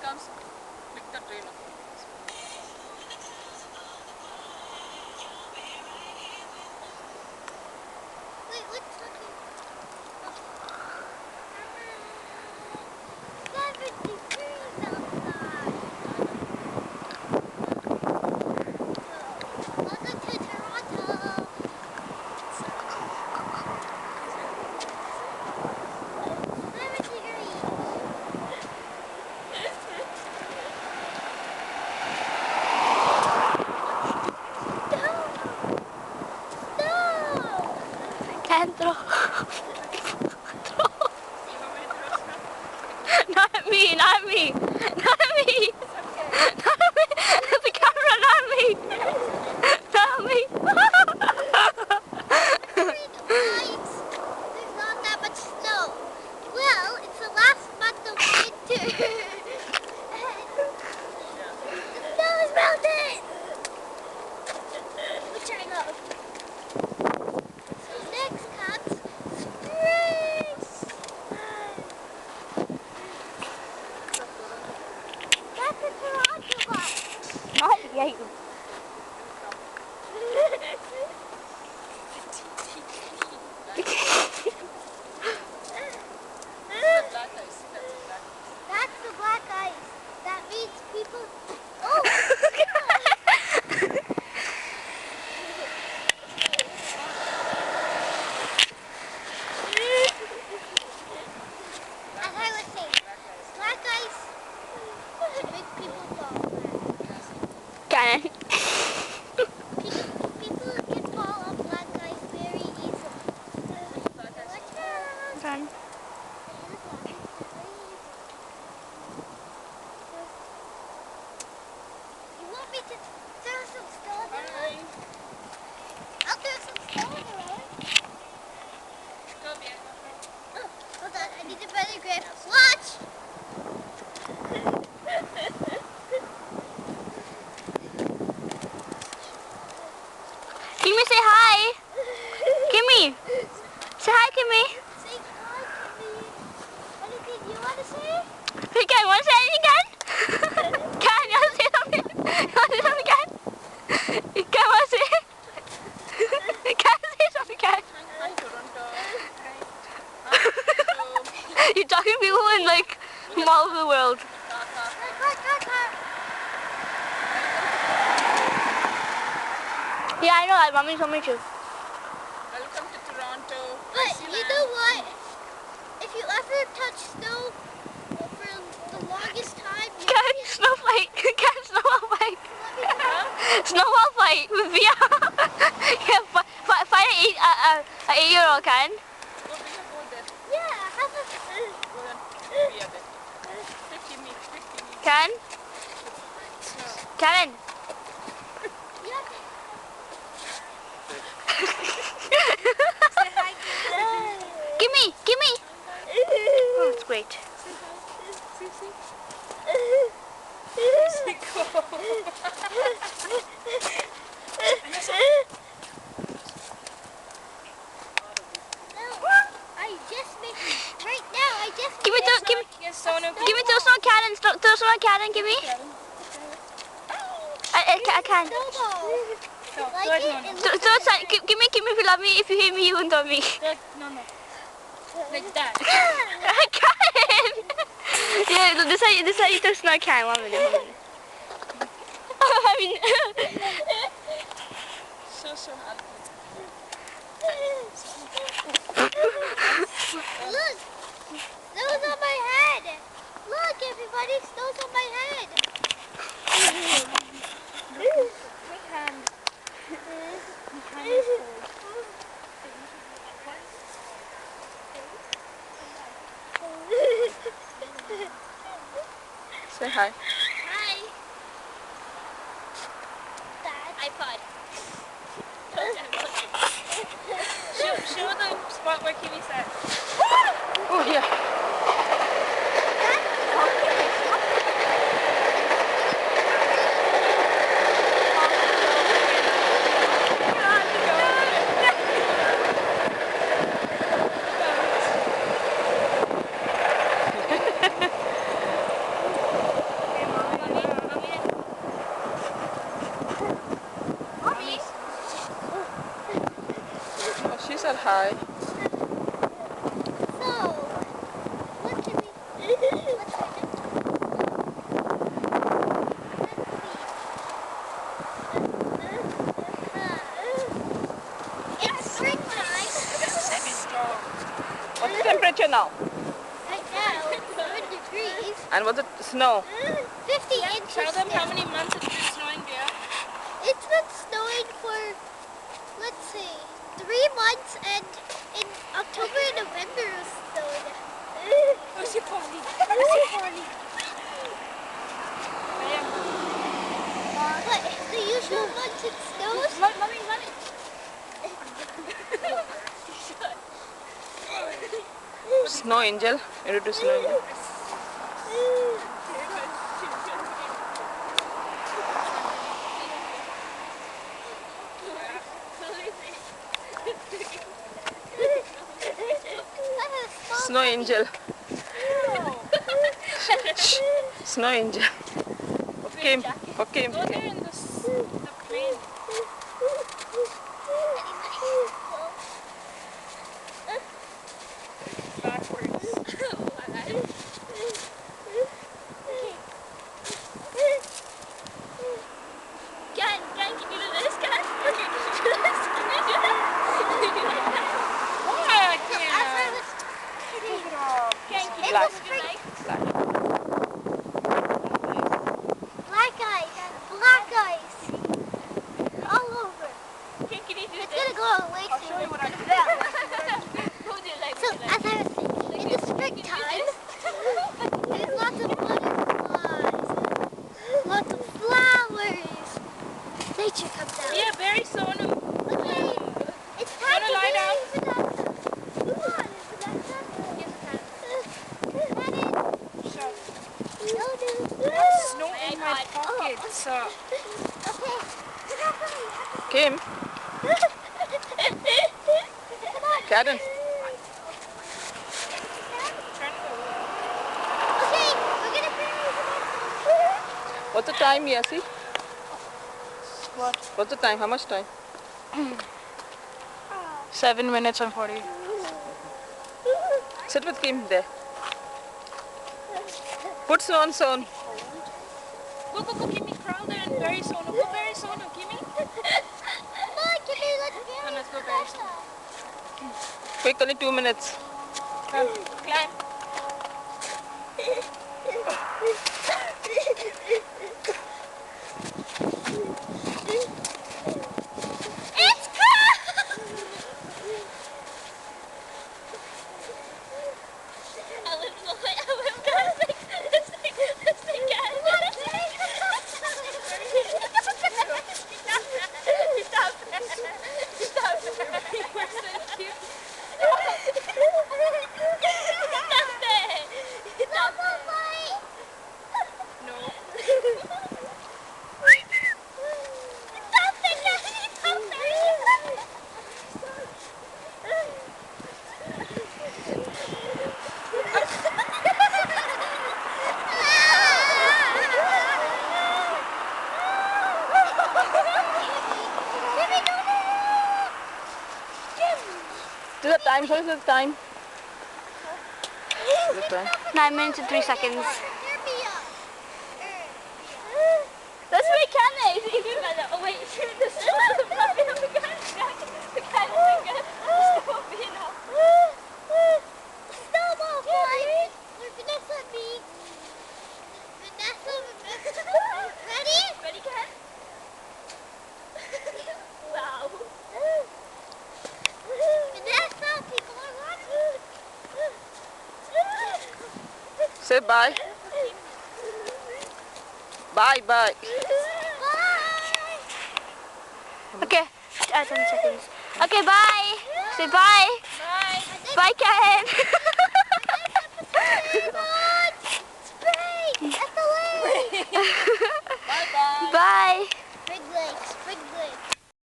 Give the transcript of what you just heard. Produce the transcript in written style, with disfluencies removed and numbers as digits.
comes, click the train. Wait, what's looking? 7 degrees outside. Welcome to Toronto. 7 degrees. Can't throw. Not me, not me, not me. Not me. The camera, not me. Not me. There's not that much snow. Well, it's the last month of winter. The snow is melted. Which I love. So next comes spring. That's a Toronto bus. Not yet. That's the black ice. That means people. Oh! As I was saying, black ice to make people fall. Cannon. People can fall on black ice very easily. Watch out! Done. You want me to throw some stones around? I'll throw some stones around. Oh, hold on, I need a better grip. Watch! Kimmy, say hi. Kimmy, say hi, Kimmy. Say hi to me. Anything you want to say? Hey, Ken, want to say anything, Ken? Ken, you want to say something? You want to say something, Ken? Ken, want to say? Ken, say something, Ken. Hi, Toronto. You're talking to people in like all over the world. Yeah, I know that. Mommy told me to. Welcome to Toronto. But you know what? If you ever touch snow for the longest time, you Ken, snowflake. Ken, snowball fight. Snowball fight with Via. Yeah, fight an 8-year-old, Ken. Go there. yeah, have a Go there. Be there. 50 meters. 50 meters. Ken? Karen. yeah. Gimme. Oh, that's great. Give me throw some Karen. Throw some Karen. Give me. I can. Give me if you love me. If you hate me, you can throw me. No. Like that. I can. Yeah, this how you throw snow can. 1 minute. I mean. So happy. Look, snow's on my head. Look, everybody, snow's on my head. My hand. My hand is cold. Say hi. Hi. Dad. iPod. Show the spot where Kiwi sat. Oh, yeah. She said hi. So, what can we what's our next It's springtime. What's the temperature now? Right now, it's 7 degrees. And was it snow? 50 inches. Tell them how now. many months it's been snowing there. It's been snowing for, let's see, 3 months, and in October and November it was snowing. Where's your pony? But the usual months it snows. Mommy. Snow angel. You need to snow angel. Snow angel. Snow angel. Okay. Go there in the plane. Backwards. Can you do this, Can you do this? Can you do that? Why I As I can't? was Take it off. in Black. the spring, Black. black eyes, all over. Can you do It's this? gonna go away I'll soon. show you what I can do. Hold it like So, as I was saying, in the springtime, there's lots of butterflies, lots of flowers. Nature comes out. Yeah, very soon. Okay, it's time Wanna to lie down? Vanessa. Come on, Vanessa. Shut. No, Snow in my pockets. Okay. Kim. Karen. Turn it over. Okay, we're gonna bury What's the time, Yassi? What? What's the time? How much time? 7 minutes and 40. Sit with Kim there. Put snow on Son. Go, Kimmy, crawl there and bury Sonu. Go bury Sonu, Kimmy. Come on, Kimmy, let's bury Come, let's go bury Sonu. Quick, only 2 minutes. Come, climb. It's cold! No. To the time, what is the time? The time. 9 minutes and 3 seconds. Here be Let's make candies. Oh wait, this is the puppy of the gun. The gun is good. Stop being up. Snowball fight where Vanessa beats Vanessa. Ready? Ready, Ken? Wow. Vanessa, people are watching. Say bye. Bye, bye. Bye. Okay, 10 seconds. Okay, bye. Say bye. Bye. Bye, Ken.